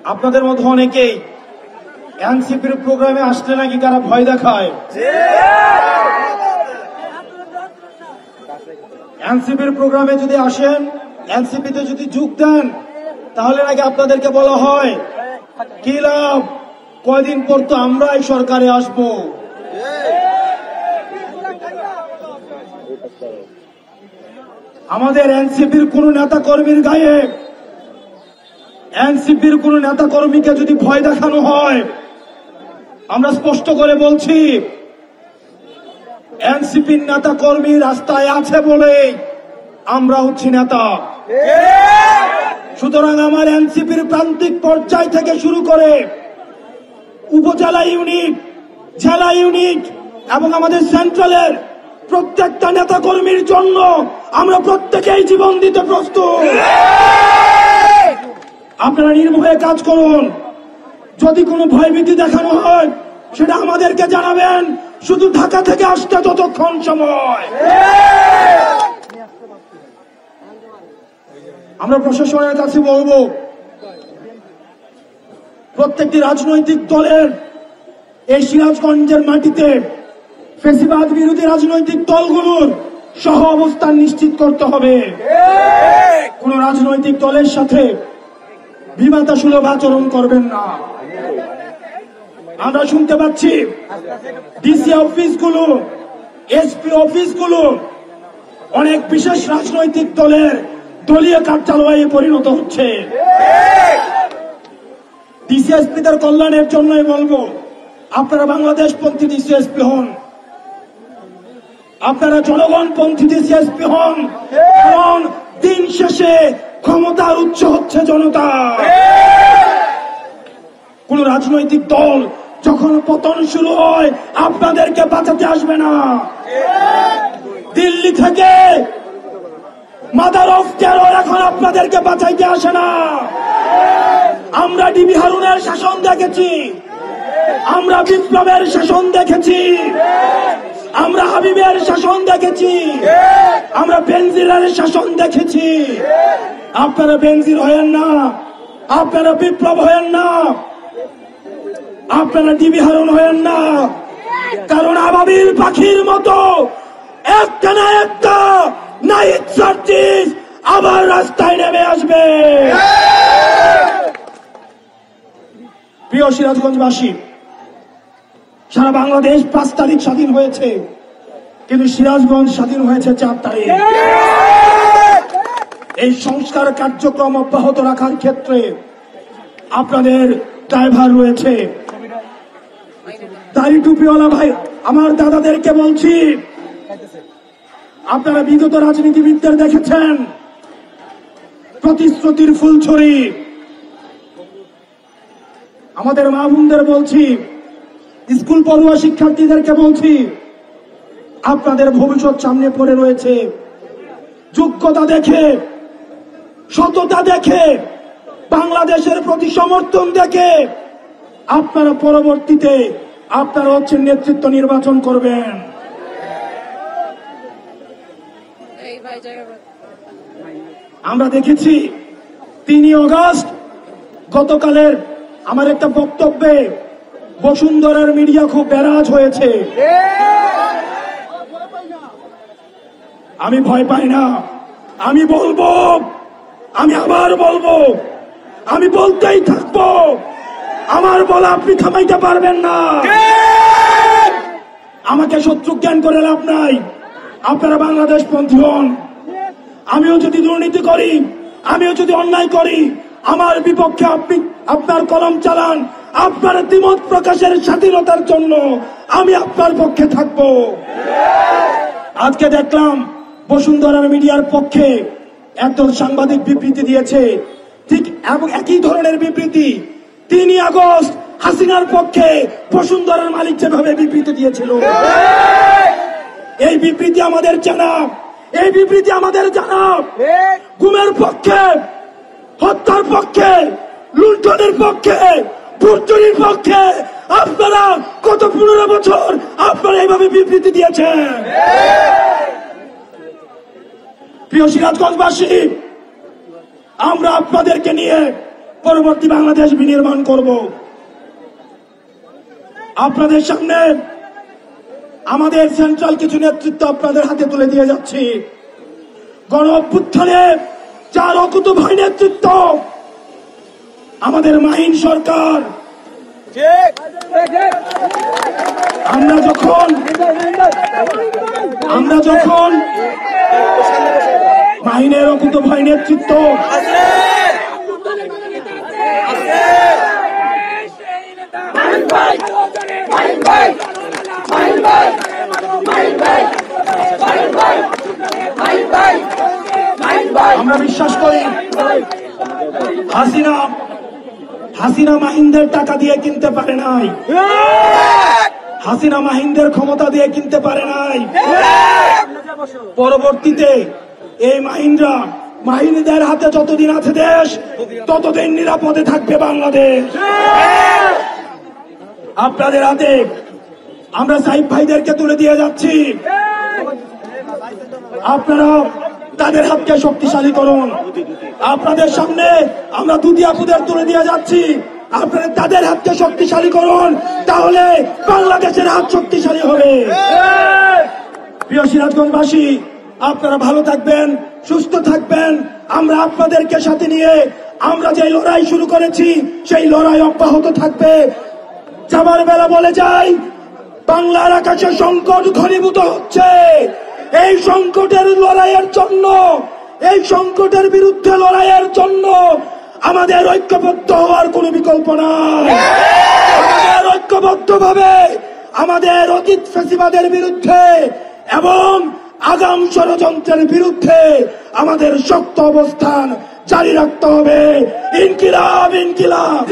আপনাদের মধ্যে অনেকেই এনসিপির প্রোগ্রামে আসলে নাকি কারা ভয় দেখায়। এনসিপির প্রোগ্রামে যদি আসেন, এনসিপিতে যদি যোগ দেন, তাহলে নাকি আপনাদেরকে বলা হয় কি লাভ, কয়দিন পর তো আমরাই সরকারে আসব। আমাদের এনসিপির কোন নেতা কর্মীর গায়ে, এনসিপির কোন নেতা কর্মীকে যদি ভয় দেখানো হয়, আমরা স্পষ্ট করে বলছি এনসিপির নেতা কর্মী রাস্তায় আছে বলে আমরা হচ্ছি নেতা। সুতরাং আমার এনসিপির প্রান্তিক পর্যায় থেকে শুরু করে উপজেলা ইউনিট, জেলা ইউনিট এবং আমাদের সেন্ট্রালের প্রত্যেকটা নেতা কর্মীর জন্য আমরা প্রত্যেকেই জীবন দিতে প্রস্তুত। আপনারা নির্ভয়ে কাজ করুন। যদি কোনো ভয়ভীতি দেখানো হয় সেটা আমাদেরকে জানাবেন, শুধু ঢাকা থেকে আসতে যতক্ষণ সময়। আমরা প্রশাসনের কাছে বলবো, প্রত্যেকটি রাজনৈতিক দলের এই সিরাজগঞ্জের মাটিতে ফ্যাসিবাদ বিরোধী রাজনৈতিক দলগুলোর সহ অবস্থান নিশ্চিত করতে হবে। কোন রাজনৈতিক দলের সাথে বিমাতাসুলভ আচরণ করবেন না। আমরা শুনতে পাচ্ছি ডিসি অফিসগুলো, এসপি অফিসগুলো অনেক বিশেষ রাজনৈতিক দলের দলীয় কার্যালয়ে পরিণত হচ্ছে। ডিসিএসপিদের কল্যাণের জন্যই বলবো, আপনারা বাংলাদেশপন্থী ডিসিএসপি হন, আপনারা জনগণপন্থী ডিসিএসপি হন, কারণ দিন শেষে ক্ষমতার উৎস হচ্ছে জনতা। কোন রাজনৈতিক দল যখন পতন শুরু হয় আপনাদেরকে বাঁচাতে আসবে না। দিল্লি থেকে মাদার অফ টেরর এখন আপনাদেরকে বাঁচাইতে আসে না। আমরা ডিবি হারুনের শাসন দেখেছি, আমরা বিপ্লবের শাসন দেখেছি, আমরা হাবিবের শাসন দেখেছি, আমরা বেনজিরের শাসন দেখেছি। আপনারা বেনজির হয়েন না, আপনারা বিপ্লব হয়েন না, আপনারা ডিবি হারুন হয়েন না, কারণ আবাবিল পাখির মতো একটা না একটা নাইট সার্জিস আবার রাস্তায় নেমে আসবে। প্রিয় সিরাজগঞ্জবাসী, সারা বাংলাদেশ 5 তারিখ স্বাধীন হয়েছে, কিন্তু সিরাজগঞ্জ স্বাধীন হয়েছে 4 তারিখ। এই সংস্কার কার্যক্রম অব্যাহত রাখার ক্ষেত্রে আপনাদের ড্রাইভার রয়েছে। দাড়ি টুপিওয়ালা ভাই, আমার দাদাদেরকে বলছি, আপনারা বিগত রাজনীতিবিদদের দেখেছেন প্রতিশ্রুতির ফুলছড়ি। আমাদের মা বোনদের বলছি, স্কুল পড়ুয়া শিক্ষার্থীদেরকে বলছি, আপনাদের ভবিষ্যৎ সামনে পড়ে রয়েছে। যোগ্যতা দেখে, সততা দেখে, বাংলাদেশের প্রতি সমর্থন দেখে আপনারা পরবর্তীতে আপনারা হচ্ছেন নেতৃত্ব নির্বাচন করবেন। আমরা দেখেছি 3 অগস্ট গতকালের আমার একটা বক্তব্যে বসুন্ধরার মিডিয়া খুব বেরাজ হয়েছে। আমি ভয় পাই না, আমি বলবো, আমি আবার বলবো, আমি বলতেই থাকবো। আমার বলা আপনি থামাইতে পারবেন না। আমাকে শত্রু জ্ঞান করে লাভ নাই। আপনারা বাংলাদেশ পন্থী হন। আমিও যদি দুর্নীতি করি, আমিও যদি অন্যায় করি, আমার বিপক্ষে আপনি আপনার কলম চালান, আপনার দ্বিমত প্রকাশের স্বাধীনতার জন্য আমি আপনার পক্ষে থাকব। আজকে দেখলাম বসুন্ধরা মিডিয়ার পক্ষে একদল সাংবাদিক বিবৃতি দিয়েছে, ঠিক এবং একই ধরনের বিবৃতি 3 আগস্ট হাসিনার পক্ষে বসুন্ধরার মালিক যেভাবে বিবৃতি দিয়েছিল। এই বিবৃতি আমাদের জানা, এই বিবৃতি আমাদের জানা। গুমের পক্ষে, হত্যার পক্ষে, লুণ্ঠনের পক্ষে, ভুট্টুরির পক্ষে আপনারা কত 15 বছর আপনারা এইভাবে বিবৃতি দিয়েছেন। প্রিয় সিরাজগঞ্জবাসী, আমরা আপনাদেরকে নিয়ে পরবর্তী বাংলাদেশ বিনির্মাণ করব। আপনাদের সামনে আমাদের সেন্ট্রাল কিছু নেতৃত্ব আপনাদের হাতে তুলে দিয়ে যাচ্ছি। গণ অভ্যুত্থানে যার অকুতোভয় নেতৃত্ব, আমাদের মাহিন সরকার, আমরা যখন মাহিনের অকুতোভয় নেতৃত্ব আমরা বিশ্বাস করি হাসিনা মাহিনদের টাকা দিয়ে কিনতে পারে নাই, হাসিনা মাহিনদের ক্ষমতা দিয়ে কিনতে পারে নাই। পরবর্তীতে এই মাহিনীদের হাতে যতদিন আছে দেশ, ততদিন নিরাপদে থাকবে বাংলাদেশ। আপনাদের হাতে আমরা সাইফ ভাইদেরকে তুলে দিয়ে যাচ্ছি, আপনারা তাদের হাতকে শক্তিশালী করুন। আপনাদের সামনে আমরা দুধি আপুদের তুলে দিয়ে যাচ্ছি, আপনারা তাদের হাতকে শক্তিশালী করুন, তাহলে বাংলাদেশের হাত শক্তিশালী হবে। প্রিয় সিরাজগঞ্জবাসী, আপনারা ভালো থাকবেন, সুস্থ থাকবেন। আমরা আপনাদেরকে সাথে নিয়ে আমরা যে লড়াই শুরু করেছি সেই লড়াই অব্যাহত থাকবে। যাবার বেলা বলে যাই, বাংলার আকাশে সংকট ঘনীভূত হচ্ছে। এই সংকটের লড়াইয়ের জন্য, এই সংকটের বিরুদ্ধে লড়াইয়ের জন্য আমাদের ঐক্যবদ্ধ হওয়ার কোন বিকল্প নাই। আমাদের ঐক্যবদ্ধভাবে আমাদের অতীত ফ্যাসিবাদের বিরুদ্ধে এবং আগাম ষড়যন্ত্রের বিরুদ্ধে আমাদের শক্ত অবস্থান জারি রাখতে হবে। ইনকিলাব, ইনকিলাব।